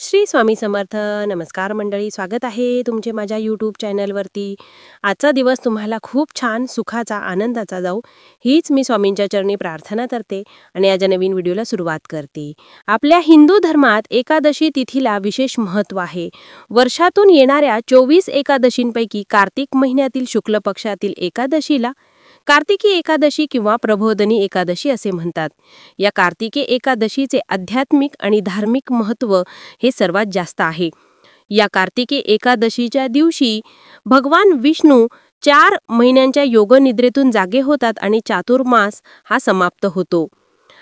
श्री स्वामी समर्थ. नमस्कार मंडळी, स्वागत आहे तुमचे माझ्या यूट्यूब चॅनलवरती. आजचा दिवस तुम्हाला खूप छान सुखाचा आनंदाचा जाऊ, हीच मी स्वामींच्या चरणी प्रार्थना करते आणि या नवीन व्हिडिओला सुरुवात करते. आपल्या हिंदू धर्मात एकादशी तिथीला विशेष महत्त्व आहे. वर्षातून येणाऱ्या 24 एकादशींपैकी कार्तिक महिन्यातील शुक्ल पक्षातील एकादशीला कार्तिकी एकादशी किंवा प्रबोधिनी एकादशी असे म्हणतात. या कार्तिकी एकादशीचे आध्यात्मिक आणि धार्मिक महत्त्व हे सर्वात जास्त आहे. या कार्तिकी एकादशीच्या दिवशी भगवान विष्णू 4 महिन्यांच्या योगनिद्रेतून जागे होतात आणि चातुर्मास हा समाप्त होतो.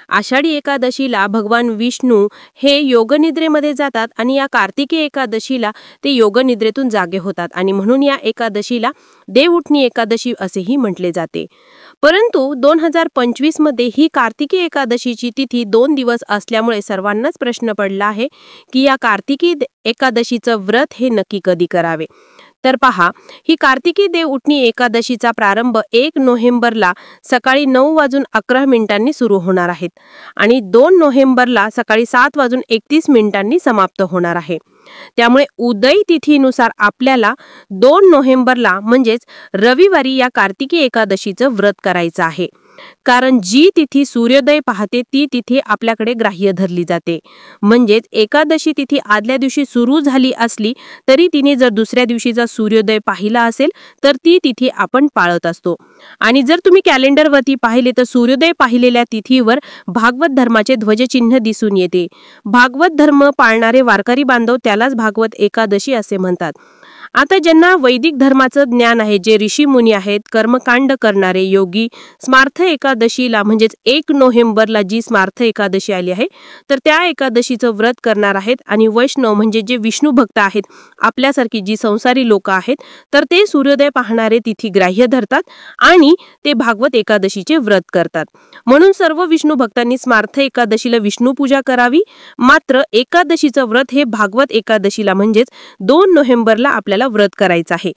आषाढी एकादशीला भगवान विष्णू हे योगनिद्रेमध्ये जातात आणि या कार्तिकी एकादशीला ते योगनिद्रेतून जागे होतात आणि म्हणून या एकादशीला देवउठणी एकादशी असेही म्हटले जाते. परंतु 2025 मध्ये ही कार्तिकी एकादशीची तिथी 2 दिवस असल्यामुळे सर्वांनाच प्रश्न पडला आहे की या कार्तिकी एकादशीचं व्रत हे नक्की कधी करावे. तर पहा, ही कार्तिकी देवउठणी एकादशीचा प्रारंभ 1 नोव्हेंबरला सकाळी 9:11 सुरू होणार आहेत आणि 2 नोव्हेंबरला सकाळी 7:31 समाप्त होणार आहे. त्यामुळे उदय तिथीनुसार आपल्याला 2 नोव्हेंबरला म्हणजेच रविवारी या कार्तिकी एकादशीचं व्रत करायचं आहे. कारण जी तिथी सूर्योदय पाहते ती तिथी आपल्याकडे ग्राह्य धरली जाते. म्हणजेच एकादशी तिथी आदल्या दिवशी सुरू झाली असली तरी तिने जर दुसऱ्या दिवशीचा सूर्योदय पाहिला असेल तर ती तिथी आपण पाळत असतो. आणि जर तुम्ही कॅलेंडरवरती पाहिले तर सूर्योदय पाहिलेल्या तिथीवर भागवत धर्माचे ध्वजचिन्ह दिसून येते. भागवत धर्म पाळणारे वारकरी बांधव त्यालाच भागवत एकादशी असे म्हणतात. आता ज्यांना वैदिक धर्माचं ज्ञान आहे, जे ऋषी मुनी आहेत, कर्मकांड करणारे योगी, स्मार्थ एकादशीला म्हणजेच 1 नोव्हेंबरला जी स्मार्थ एकादशी आली आहे तर त्या एकादशीचं व्रत करणार आहेत. आणि वैष्णव म्हणजे जे विष्णू भक्त आहेत, आपल्यासारखी जी संसारी लोक आहेत, तर ते सूर्योदय पाहणारे तिथी ग्राह्य धरतात आणि ते भागवत एकादशीचे व्रत करतात. म्हणून सर्व विष्णू भक्तांनी स्मार्थ एकादशीला विष्णू पूजा करावी. मात्र एकादशीचं व्रत हे भागवत एकादशीला म्हणजेच 2 नोव्हेंबरला आपल्याला व्रत करायचं आहे.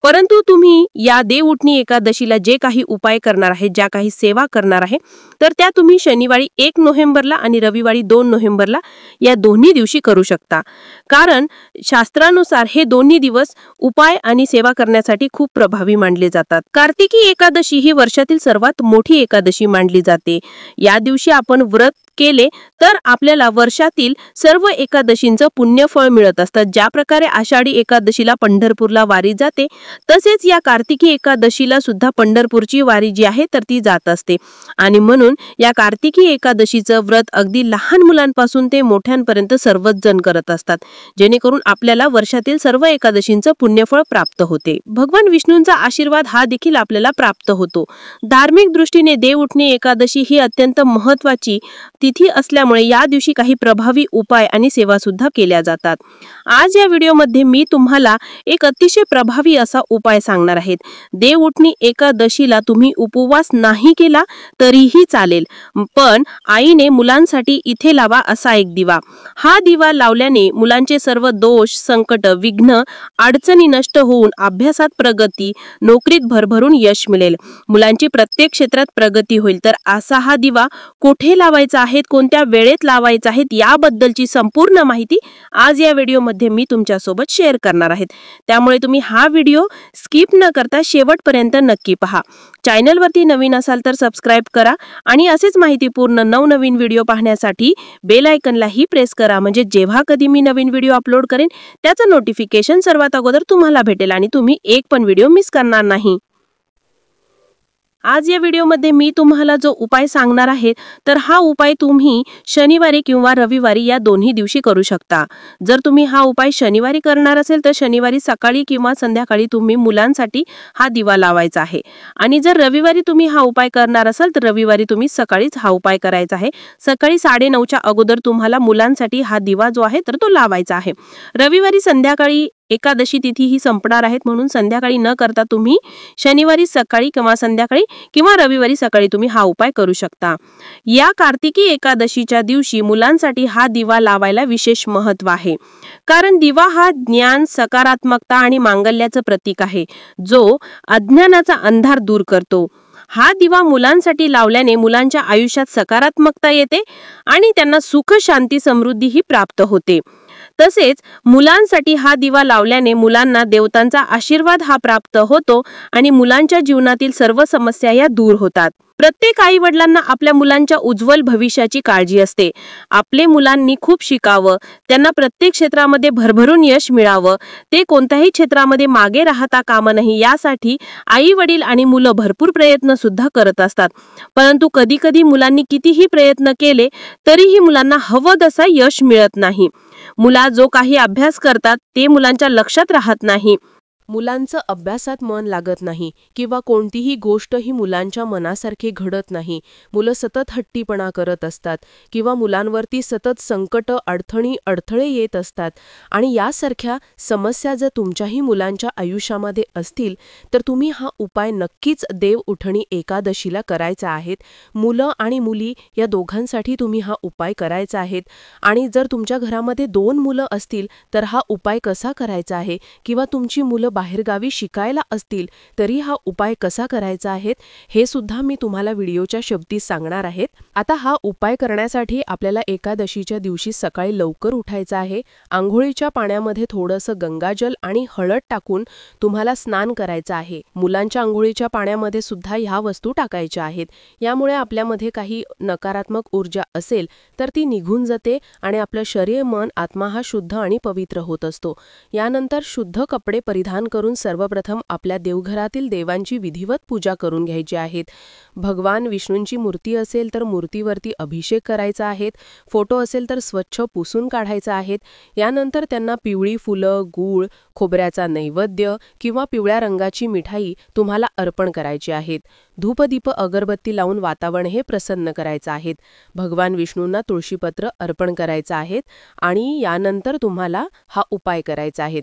परंतु तुम्ही या देवउठणी एकादशीला जे काही उपाय करणार आहे, ज्या काही सेवा करणार आहे, तर त्या तुम्ही शनिवारी 1 नोव्हेंबरला आणि रविवारी 2 नोव्हेंबरला या दोन्ही दिवशी करू शकता. कारण शास्त्रानुसार हे दोन्ही दिवस उपाय आणि सेवा करण्यासाठी खूप प्रभावी मानले जातात. कार्तिकी एकादशी ही वर्षातील सर्वात मोठी एकादशी मानली जाते. या दिवशी आपण व्रत केले तर आपल्याला वर्षातील सर्व एकादशींचं पुण्यफळ मिळत असतं. ज्या प्रकारे आषाढी एकादशीला पंढरपूरला वारी जाते, तसेच या कार्तिकी एकादशीला सुद्धा पंढरपूरची वारी जी आहे तर ती जात असते. आणि म्हणून या कार्तिकी एकादशीचं व्रत अगदी लहान मुलांपासून ते मोठ्यांपर्यंत सर्वच जण करत असतात, जेणेकरून आपल्याला वर्षातील सर्व एकादशींचं पुण्यफळ प्राप्त होते. भगवान विष्णूंचा आशीर्वाद हा देखील आपल्याला प्राप्त होतो. धार्मिक दृष्टीने देवउठणी एकादशी ही अत्यंत महत्त्वाची तिथी असल्यामुळे या दिवशी काही प्रभावी उपाय आणि सेवा सुद्धा केल्या जातात. आज या व्हिडिओमध्ये मी तुम्हाला एक अतिशय प्रभावी असा उपाय सांगणार आहे. देवउठणी एकादशीला तुम्ही उपवास नाही केला तरीही चालेल, पण आईने मुलांसाठी इथे लावा असा एक दिवा. हा दिवा लावल्याने मुलांचे सर्व दोष, संकट, विघ्न, अडचणी नष्ट होऊन अभ्यासात प्रगती, नोकरीत भरभरून यश मिळेल, मुलांची प्रत्येक क्षेत्रात प्रगती होईल. तर असा हा दिवा कुठे लावायचा आहे, कोणत्या वेळेत लावायचा आहे, याबद्दलची संपूर्ण माहिती आज या व्हिडिओमध्ये मी तुमच्यासोबत शेअर करणार आहे. त्यामुळे तुम्ही हा व्हिडिओ स्किप न करता शेवटपर्यंत नक्की पहा. चॅनलवरती नवीन असाल तर सबस्क्राईब करा आणि असेच माहितीपूर्ण नवनवीन व्हिडिओ पाहण्यासाठी बेल आयकॉनलाही प्रेस करा. म्हणजे जेव्हा कधी मी नवीन व्हिडिओ अपलोड करेन त्याचं नोटिफिकेशन सर्वात अगोदर तुम्हाला भेटेल आणि तुम्ही एक पण व्हिडिओ मिस करणार नाही. आज या व्हिडिओमध्ये मी तुम्हाला जो उपाय सांगणार आहे तर हा उपाय तुम्ही शनिवारी किंवा रविवारी या दोन्ही दिवशी करू शकता. जर तुम्ही हा उपाय शनिवारी करणार असेल तर शनिवारी सकाळी किंवा संध्याकाळी तुम्ही मुलांसाठी हा दिवा लावायचा आहे. आणि जर रविवारी तुम्ही हा उपाय करणार असाल तर रविवारी तुम्ही सकाळीच हा उपाय करायचा आहे. सकाळी 9:30च्या अगोदर तुम्हाला मुलांसाठी हा दिवा जो आहे तर तो लावायचा आहे. रविवारी संध्याकाळी एकादशी तिथी ही संपणार आहेत, म्हणून संध्याकाळी न करता तुम्ही शनिवारी सकाळी किंवा संध्याकाळी किंवा रविवारी सकाळी तुम्ही हा उपाय करू शकता. या कार्तिकी एकादशीच्या दिवशी मुलांसाठी हा दिवा लावायला विशेष महत्त्व आहे. कारण दिवा हा ज्ञान, सकारात्मकता आणि मांगल्याचं प्रतीक आहे, जो अज्ञानाचा अंधार दूर करतो. हा दिवा मुलांसाठी लावल्याने मुलांच्या आयुष्यात सकारात्मकता येते आणि त्यांना सुख, शांती, समृद्धी ही प्राप्त होते. तसेच मुलांसाठी हा दिवा लावल्याने मुलांना देवतांचा आशीर्वाद हा प्राप्त होतो आणि मुलांच्या जीवनातील सर्व समस्या या दूर होतात. प्रत्येक आई वडिलांना आपल्या मुलांच्या उज्ज्वल भविष्याची काळजी असते. आपले मुलांनी खूप शिकावं, त्यांना प्रत्येक क्षेत्रामध्ये भरभरून यश मिळावं, ते कोणत्याही क्षेत्रामध्ये मागे राहता कामा नये यासाठी आई वडील आणि मुलं भरपूर प्रयत्न सुद्धा करत असतात. परंतु कधी कधी मुलांनी कितीही प्रयत्न केले तरीही मुलांना हवं तसं यश मिळत नाही. मुला जो काही अभ्यास करतात ते मुलांच्या लक्षात राहत नाही. मुलांचं अभ्यासात मन लागत नाही किंवा कोणतीही गोष्ट ही मुलांच्या मनासारखी घडत नाही. मुलं सतत हट्टीपणा करत असतात किंवा मुलांवरती सतत संकट, अडथळे येत असतात. आणि यासारख्या समस्या जर तुमच्याही मुलांच्या आयुष्यामध्ये असतील तर तुम्ही हा उपाय नक्कीच देव उठणी एकादशीला करायचा आहे. मुलं आणि मुली या दोघांसाठी तुम्ही हा उपाय करायचा आहे. आणि जर तुमच्या घरामध्ये 2 मुलं असतील तर हा उपाय कसा करायचा आहे, किंवा तुमची मुलं बाहेरगावी शिकायला असतील तरी हा उपाय कसा करायचा आहे हे सुद्धा मी तुम्हाला व्हिडिओच्या शेवटी सांगणार आहे. आता हा उपाय करण्यासाठी आपल्याला एकादशीच्या दिवशी सकाळी लवकर उठायचं आहे. आंघोळीच्या पाण्यामध्ये थोडंसं गंगाजल आणि हळद टाकून तुम्हाला स्नान करायचं आहे. मुलांच्या आंघोळीच्या पाण्यामध्ये सुद्धा ह्या वस्तू टाकायच्या आहेत. यामुळे आपल्यामध्ये काही नकारात्मक ऊर्जा असेल तर ती निघून जाते आणि आपलं शरीर, मन, आत्मा हा शुद्ध आणि पवित्र होत असतो. यानंतर शुद्ध कपडे परिधान करून सर्वप्रथम आपल्या देवघरातील देवांची विधिवत पूजा करून घ्यायची आहेत. भगवान विष्णूंची मूर्ती असेल तर मूर्तीवरती अभिषेक करायचा आहे. फोटो असेल तर स्वच्छ पुसून काढायचा आहे. यानंतर त्यांना पिवळी फुलं, गूळ, खोबऱ्याचा नैवेद्य किंवा पिवळ्या रंगाची मिठाई तुम्हाला अर्पण करायची आहेत. धूपदीप अगरबत्ती लावून वातावरण हे प्रसन्न करायचं आहे. भगवान विष्णूंना तुळशीपत्र अर्पण करायचं आहे आणि यानंतर तुम्हाला हा उपाय करायचा आहे.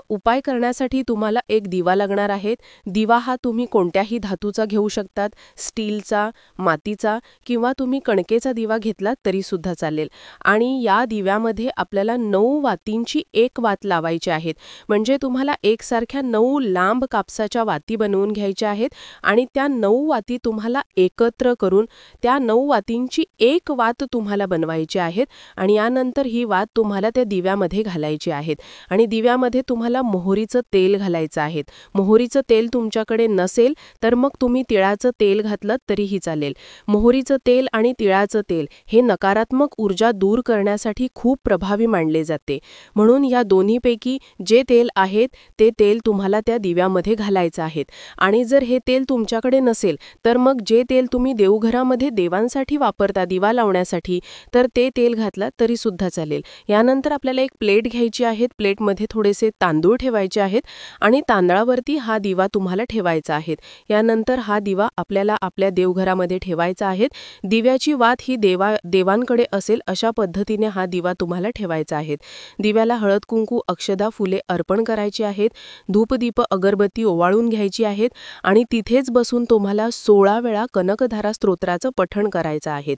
उपाय करण्यासाठी तुम्हाला एक दिवा लागणार आहे. दिवा हा तुम्ही कोणत्याही धातूचा घेऊ शकतात, स्टीलचा, मातीचा किंवा तुम्ही कणकेचा दिवा घेतलात तरी सुद्धा चालेल. आणि या दिव्यामध्ये आपल्याला 9 वातींची एक वात लावायची आहेत. म्हणजे तुम्हाला एकसारख्या 9 लांब कापसाच्या वाती बनवून घ्यायच्या आहेत आणि त्या 9 वाती तुम्हाला एकत्र करून त्या 9 वातींची एक वात तुम्हाला बनवायची आहेत. आणि यानंतर ही वात तुम्हाला त्या दिव्यामध्ये घालायची आहेत. आणि दिव्यामध्ये तुम्हाला मोहरीचं तेल घालायचं आहे. मोहरीचं तेल तुमच्याकडे नसेल तर मग तुम्ही तिळाचं तेल घातलं तरीही चालेल. मोहरीचं तेल आणि तिळाचं तेल हे नकारात्मक ऊर्जा दूर करण्यासाठी खूप प्रभावी मानले जाते. म्हणून या दोन्हीपैकी जे तेल आहेत ते तेल तुम्हाला त्या दिव्यामध्ये घालायचं आहे. आणि जर हे तेल तुमच्याकडे नसेल तर मग जे तेल तुम्ही देवघरामध्ये देवांसाठी वापरता दिवा लावण्यासाठी तर ते तेल घातलं तरी सुद्धा चालेल. यानंतर आपल्याला एक प्लेट घ्यायची आहे. प्लेटमध्ये थोडेसे तांदूळ ठेवायचे आहेत आणि तांदळावरती हा दिवा तुम्हाला ठेवायचा आहे. यानंतर हा दिवा आपल्याला आपल्या देवघरामध्ये ठेवायचा आहे. दिव्याची वात ही देवांकडे असेल अशा पद्धतीने हा दिवा तुम्हाला ठेवायचा आहे. दिव्याला हळद, कुंकू, अक्षदा, फुले अर्पण करायची आहेत. धूपदीप अगरबत्ती ओवाळून घ्यायची आहेत आणि तिथेच बसून तुम्हाला 16 वेळा कनकधारा स्तोत्राचं पठण करायचं आहे.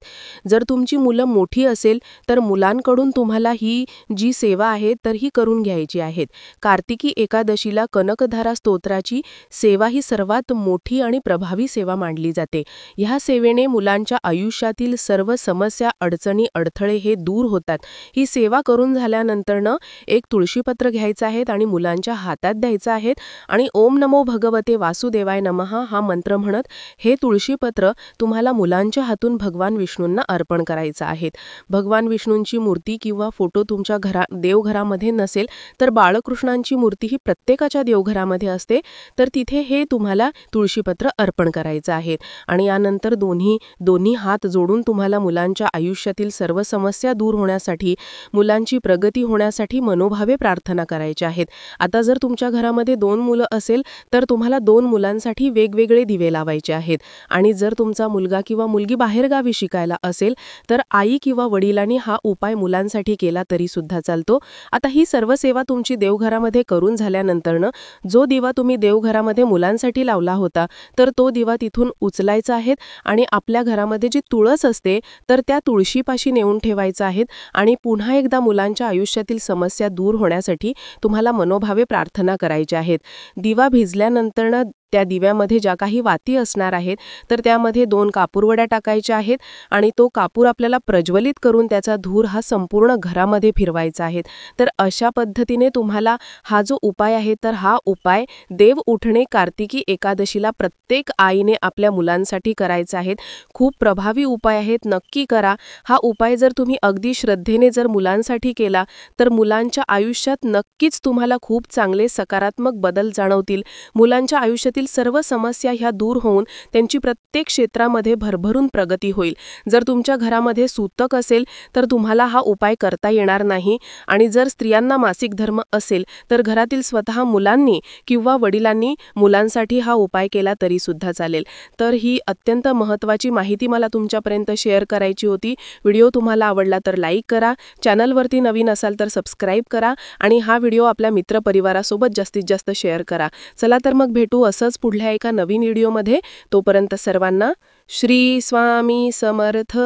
जर तुमची मुलं मोठी असेल तर मुलांकडून तुम्हाला ही जी सेवा आहे तर ही करून घ्यायची आहे. कार्तिकी एकादशीला कनकधारा स्तोत्राची सेवा ही सर्वात मोठी आणि प्रभावी सेवा मानली जाते. ह्या सेवेने मुलांच्या आयुष्यातील सर्व समस्या, अडचणी, अडथळे हे दूर होतात. ही सेवा करून झाल्यानंतरनं एक तुळशीपत्र घ्यायचं आहे आणि मुलांच्या हातात द्यायचं आहे आणि ओम नमो भगवते वासुदेवाय नमः हा मंत्र म्हणत हे तुळशीपत्र तुम्हाला मुलांच्या हातून भगवान विष्णूंना अर्पण करायचं आहे. भगवान विष्णूंची मूर्ती किंवा फोटो तुमच्या देवघरामध्ये नसेल तर बाळकृष्णांची मूर्ती ही प्रत्येकाच्या देवघरामध्ये असते, तर तिथे हे तुम्हाला तुळशीपत्र अर्पण करायचं आहे. आणि यानंतर दोन्ही हात जोडून तुम्हाला मुलांच्या आयुष्यातील सर्व समस्या दूर होण्यासाठी, मुलांची प्रगती होण्यासाठी मनोभावे प्रार्थना करायची आहेत. आता जर तुमच्या घरामध्ये 2 मुलं असेल तर तुम्हाला 2 मुलांसाठी वेगवेगळे दिवे लावायचे आहेत. आणि जर तुमचा मुलगा किंवा मुलगी बाहेरगावी शिकायला असेल तर आई किंवा वडिलांनी हा उपाय मुलांसाठी केला तरी सुद्धा चालतो. आता ही सर्व सेवा तुमची देवघरामध्ये करून झाल्यानंतरनं जो दिवा तुम्ही देवघरामध्ये मुलांसाठी लावला होता तर तो दिवा तिथून उचलायचा आहे आणि आपल्या घरामध्ये जी तुळस असते तर त्या तुळशीपाशी नेऊन ठेवायचं आहे. आणि पुन्हा एकदा मुलांच्या आयुष्यातील समस्या दूर होण्यासाठी तुम्हाला मनोभावे प्रार्थना करायची आहेत. दिवा भिजल्यानंतरनं त्या दिव्यामध्ये ज्या काही वाती असणार आहेत तर त्यामध्ये 2 कापूरवड्या टाकायच्या आहेत आणि तो कापूर आपल्याला प्रज्वलित करून त्याचा धूर हा संपूर्ण घरामध्ये फिरवायचा आहे. तर अशा पद्धतीने तुम्हाला हा जो उपाय आहे तर हा उपाय देव उठणे कार्तिकी एकादशीला प्रत्येक आईने आपल्या मुलांसाठी करायचा आहे. खूप प्रभावी उपाय आहेत, नक्की करा. हा उपाय जर तुम्ही अगदी श्रद्धेने जर मुलांसाठी केला तर मुलांच्या आयुष्यात नक्कीच तुम्हाला खूप चांगले सकारात्मक बदल जाणवतील. मुलांच्या आयुष्यातील सर्व समस्या ह्या दूर होऊन त्यांची प्रत्येक क्षेत्रामध्ये भरभरून प्रगती होईल. जर तुमच्या घरामध्ये सूतक असेल तर तुम्हाला हा उपाय करता येणार नाही आणि जर स्त्रियांना मासिक धर्म असेल तर घरातील स्वतः मुलांनी किंवा वडिलांनी मुलांसाठी हा उपाय केला तरी सुद्धा चालेल. तर ही अत्यंत महत्त्वाची माहिती मला तुमच्यापर्यंत शेअर करायची होती. व्हिडिओ तुम्हाला आवडला तर लाईक करा, चॅनलवरती नवीन असाल तर सबस्क्राईब करा आणि हा व्हिडिओ आपल्या मित्रपरिवारासोबत जास्तीत जास्त शेअर करा. चला तर मग भेटू असंच पुढल्या एका नवीन व्हिडिओमध्ये. तोपर्यंत सर्वांना श्री स्वामी समर्थ.